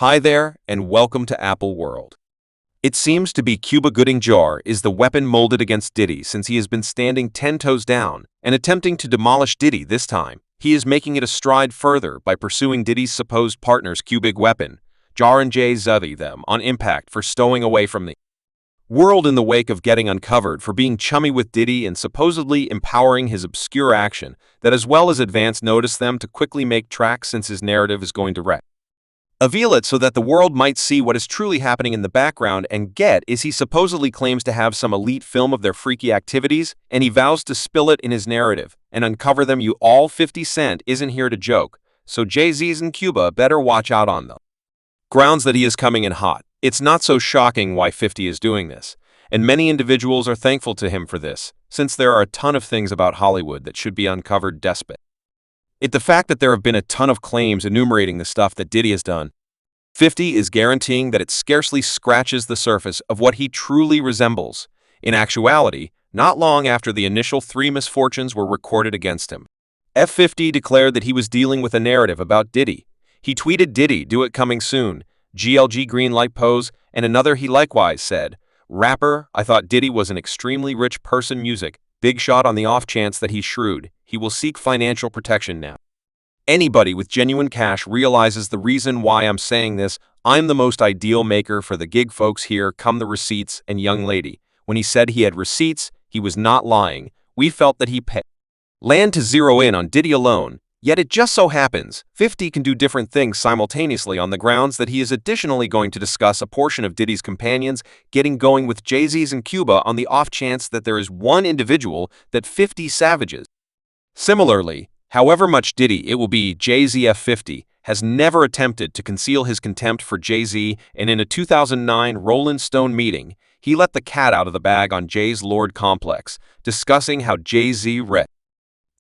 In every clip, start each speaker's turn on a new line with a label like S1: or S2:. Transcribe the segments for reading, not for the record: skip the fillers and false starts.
S1: Hi there, and welcome to Apple World. It seems to be Cuba Gooding Jr is the weapon molded against Diddy since he has been standing 10 toes down and attempting to demolish Diddy this time. He is making it a stride further by pursuing Diddy's supposed partner's cubic weapon, Jar and Jay Zuthy them on impact for stowing away from the world in the wake of getting uncovered for being chummy with Diddy and supposedly empowering his obscure action that as well as advance notice them to quickly make tracks since his narrative is going to wreck. Reveal it so that the world might see what is truly happening in the background and get is he supposedly claims to have some elite film of their freaky activities and he vows to spill it in his narrative and uncover them. You all 50 Cent isn't here to joke, so Jay-Z's and Cuba better watch out on them. Grounds that he is coming in hot. It's not so shocking why 50 is doing this, and many individuals are thankful to him for this, since there are a ton of things about Hollywood that should be uncovered despite the fact that there have been a ton of claims enumerating the stuff that Diddy has done. 50 is guaranteeing that it scarcely scratches the surface of what he truly resembles. In actuality, not long after the initial 3 misfortunes were recorded against him, F50 declared that he was dealing with a narrative about Diddy. He tweeted Diddy, "Do it coming soon," GLG green light pose, and another he likewise said, "Rapper, I thought Diddy was an extremely rich person music, big shot on the off chance that he's shrewd. He will seek financial protection now." Anybody with genuine cash realizes the reason why I'm saying this. I'm the most ideal maker for the gig folks. Here come the receipts, and young lady, when he said he had receipts, he was not lying. We felt that he paid land to zero in on Diddy alone, yet it just so happens 50 can do different things simultaneously on the grounds that he is additionally going to discuss a portion of Diddy's companions getting going with Jay-Z's and Cuba on the off chance that there is one individual that 50 savages. Similarly, however much Diddy it will be, Jay-Z F50 has never attempted to conceal his contempt for Jay-Z, and in a 2009 Rolling Stone meeting, he let the cat out of the bag on Jay's Lord complex, discussing how Jay-Z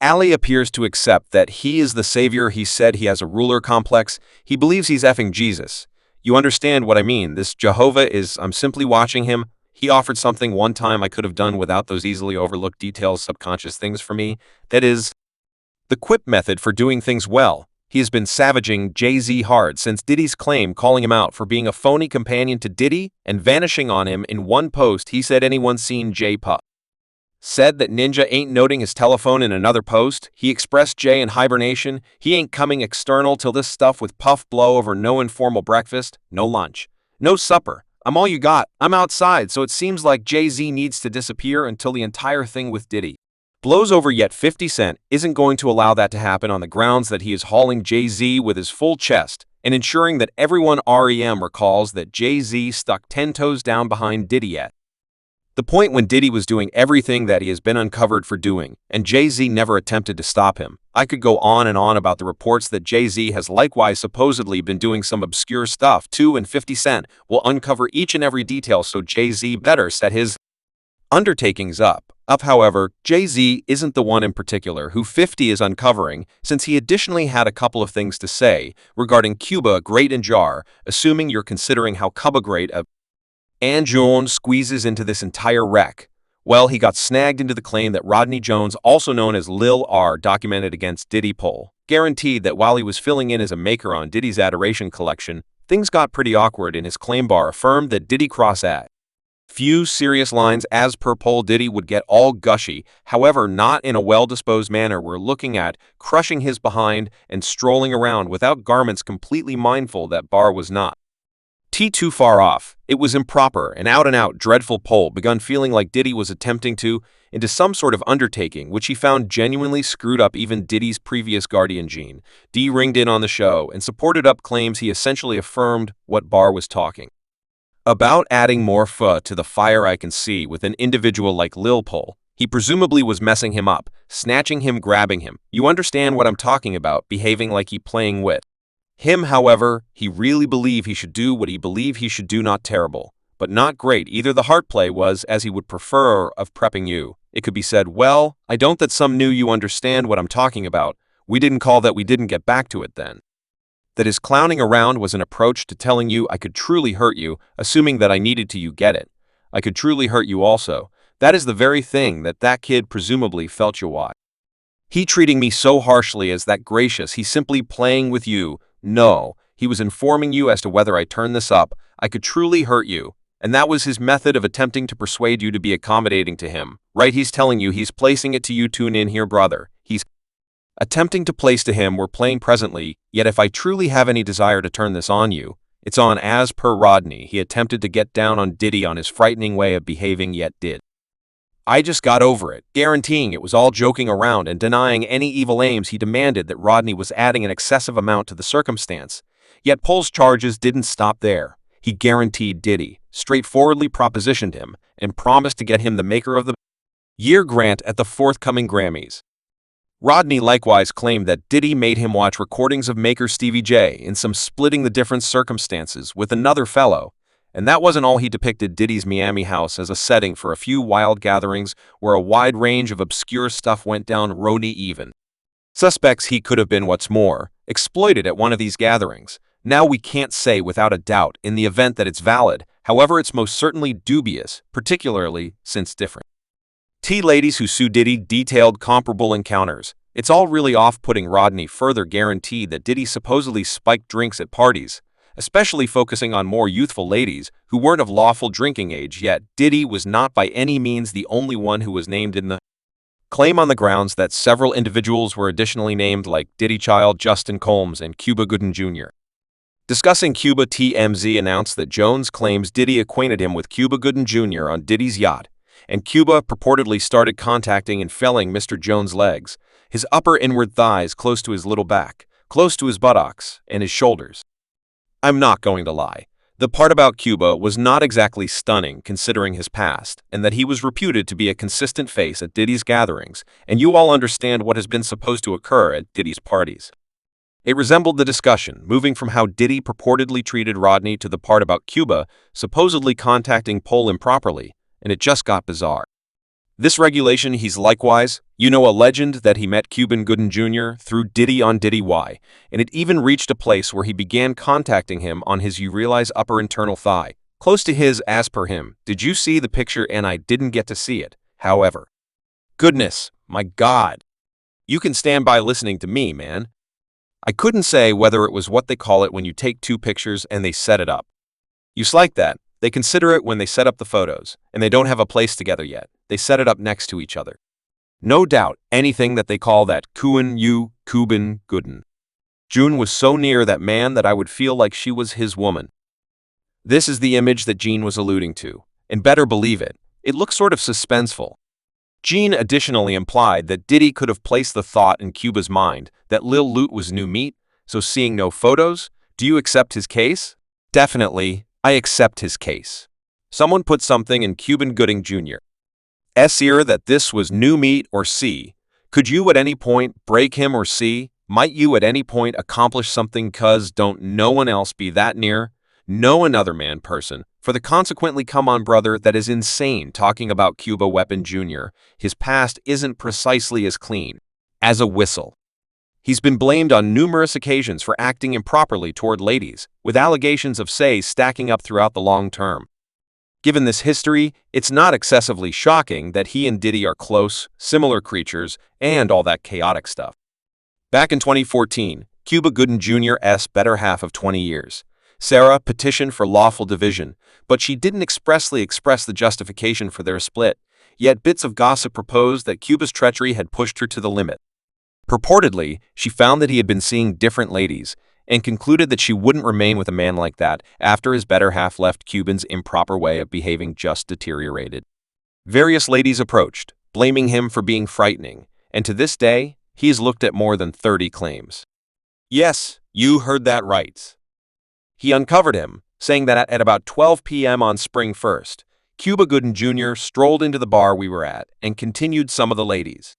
S1: Ali appears to accept that he is the savior. He said he has a ruler complex. He believes he's effing Jesus. You understand what I mean? This Jehovah is, I'm simply watching him. He offered something one time I could have done without those easily overlooked details, subconscious things for me. That is the quip method for doing things well. He has been savaging Jay-Z hard since Diddy's claim calling him out for being a phony companion to Diddy and vanishing on him. In one post, he said anyone seen Jay Puff? Said that Ninja ain't noting his telephone. In another post, he expressed Jay in hibernation. He ain't coming external till this stuff with Puff blow over. No informal breakfast, no lunch, no supper. I'm all you got. I'm outside, so it seems like Jay-Z needs to disappear until the entire thing with Diddy blows over. Yet 50 Cent isn't going to allow that to happen on the grounds that he is hauling Jay-Z with his full chest and ensuring that everyone recalls that Jay-Z stuck 10 toes down behind Diddy at the point when Diddy was doing everything that he has been uncovered for doing, and Jay-Z never attempted to stop him. I could go on and on about the reports that Jay-Z has likewise supposedly been doing some obscure stuff too, and 50 Cent will uncover each and every detail, so Jay-Z better set his undertakings up. However, Jay-Z isn't the one in particular who 50 is uncovering, since he additionally had a couple of things to say regarding Cuba Gooding Jr, assuming you're considering how Cuba Gooding Jr squeezes into this entire wreck. Well, he got snagged into the claim that Rodney Jones, also known as Lil R, documented against Diddy poll, guaranteed that while he was filling in as a maker on Diddy's Adoration collection, things got pretty awkward in his claim bar, affirmed that Diddy crossed at few serious lines. As per poll, Diddy would get all gushy, however not in a well-disposed manner. We're looking at crushing his behind and strolling around without garments, completely mindful that bar was not too far off. It was improper, an out-and-out dreadful poll, begun feeling like Diddy was attempting to into some sort of undertaking which he found genuinely screwed up. Even Diddy's previous guardian Gene D ringed in on the show and supported up claims. He essentially affirmed what Barr was talking about, adding more fuel to the fire. I can see with an individual like Lil Pol, he presumably was messing him up, snatching him, grabbing him. You understand what I'm talking about, behaving like he playing with him. However, he really believed he should do what he believed he should do. Not terrible, but not great either. The heart play was as he would prefer of prepping you. It could be said, well, I don't that some knew. You understand what I'm talking about. We didn't call that, we didn't get back to it then. That his clowning around was an approach to telling you I could truly hurt you, assuming that I needed to. You get it? I could truly hurt you also. That is the very thing that kid presumably felt. You why he treating me so harshly as that gracious? He's simply playing with you. No, He was informing you as to whether I turn this up, I could truly hurt you. And that was his method of attempting to persuade you to be accommodating to him. Right, he's telling you, he's placing it to you, tune in here, brother. He's attempting to place to him, we're playing presently, yet if I truly have any desire to turn this on you, it's on. As per Rodney, he attempted to get down on Diddy on his frightening way of behaving, yet did. I just got over it, guaranteeing it was all joking around and denying any evil aims. He demanded that Rodney was adding an excessive amount to the circumstance. Yet Pole's charges didn't stop there. He guaranteed Diddy, straightforwardly propositioned him, and promised to get him the Maker of the Year grant at the forthcoming Grammys. Rodney likewise claimed that Diddy made him watch recordings of Maker Stevie J in some splitting the difference circumstances with another fellow. And that wasn't all. He depicted Diddy's Miami house as a setting for a few wild gatherings where a wide range of obscure stuff went down. Rodney even suspects he could have been, what's more, exploited at one of these gatherings. Now we can't say without a doubt in the event that it's valid, however it's most certainly dubious, particularly since different ladies who sue Diddy detailed comparable encounters. It's all really off-putting. Rodney further guaranteed that Diddy supposedly spiked drinks at parties, especially focusing on more youthful ladies who weren't of lawful drinking age. Yet Diddy was not by any means the only one who was named in the claim, on the grounds that several individuals were additionally named, like Diddy Child, Justin Combs, and Cuba Gooding Jr. Discussing Cuba, TMZ announced that Jones claims Diddy acquainted him with Cuba Gooding Jr. on Diddy's yacht, and Cuba purportedly started contacting and felling Mr. Jones' legs, his upper inward thighs, close to his little back, close to his buttocks, and his shoulders. I'm not going to lie. The part about Cuba was not exactly stunning considering his past, and that he was reputed to be a consistent face at Diddy's gatherings, and you all understand what has been supposed to occur at Diddy's parties. It resembled the discussion, moving from how Diddy purportedly treated Rodney to the part about Cuba supposedly contacting Pole improperly, and it just got bizarre. This regulation, he's likewise, a legend that he met Cuba Gooding Jr. through Diddy on Diddy Y, and it even reached a place where he began contacting him on his, you realize, upper internal thigh, close to his, as per him. Did you see the picture? And I didn't get to see it, however. Goodness, my God. You can stand by listening to me, man. I couldn't say whether it was what they call it when you take two pictures and they set it up. You like that. They consider it when they set up the photos, and they don't have a place together yet. They set it up next to each other. No doubt, anything that they call that Cuba Gooding June was so near that man that I would feel like she was his woman. This is the image that Gene was alluding to, and better believe it, it looks sort of suspenseful. Gene additionally implied that Diddy could have placed the thought in Cuba's mind that Lil Loot was new meat, so seeing no photos, do you accept his case? Definitely. I accept his case. Someone put something in Cuba Gooding Jr.'s ear that this was new meat, or C. Could you at any point break him, or C. Might you at any point accomplish something? Cause don't no one else be that near? No another man person. For the consequently, come on brother, that is insane talking about Cuba Weapon Jr. His past isn't precisely as clean as a whistle. He's been blamed on numerous occasions for acting improperly toward ladies, with allegations of, say, stacking up throughout the long term. Given this history, it's not excessively shocking that he and Diddy are close, similar creatures, and all that chaotic stuff. Back in 2014, Cuba Gooding Jr.'s better half of 20 years, Sarah, petitioned for lawful division, but she didn't expressly express the justification for their split, yet bits of gossip proposed that Cuba's treachery had pushed her to the limit. Purportedly, she found that he had been seeing different ladies, and concluded that she wouldn't remain with a man like that after his better half left. Cuban's improper way of behaving just deteriorated. Various ladies approached, blaming him for being frightening, and to this day, he has looked at more than 30 claims. Yes, you heard that right. He uncovered him, saying that at about 12 p.m. on spring 1st, Cuba Gooding Jr. strolled into the bar we were at and continued some of the ladies.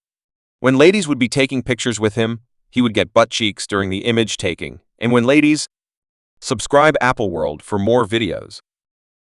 S1: When ladies would be taking pictures with him, he would get butt cheeks during the image taking, and when ladies subscribe Apple World for more videos.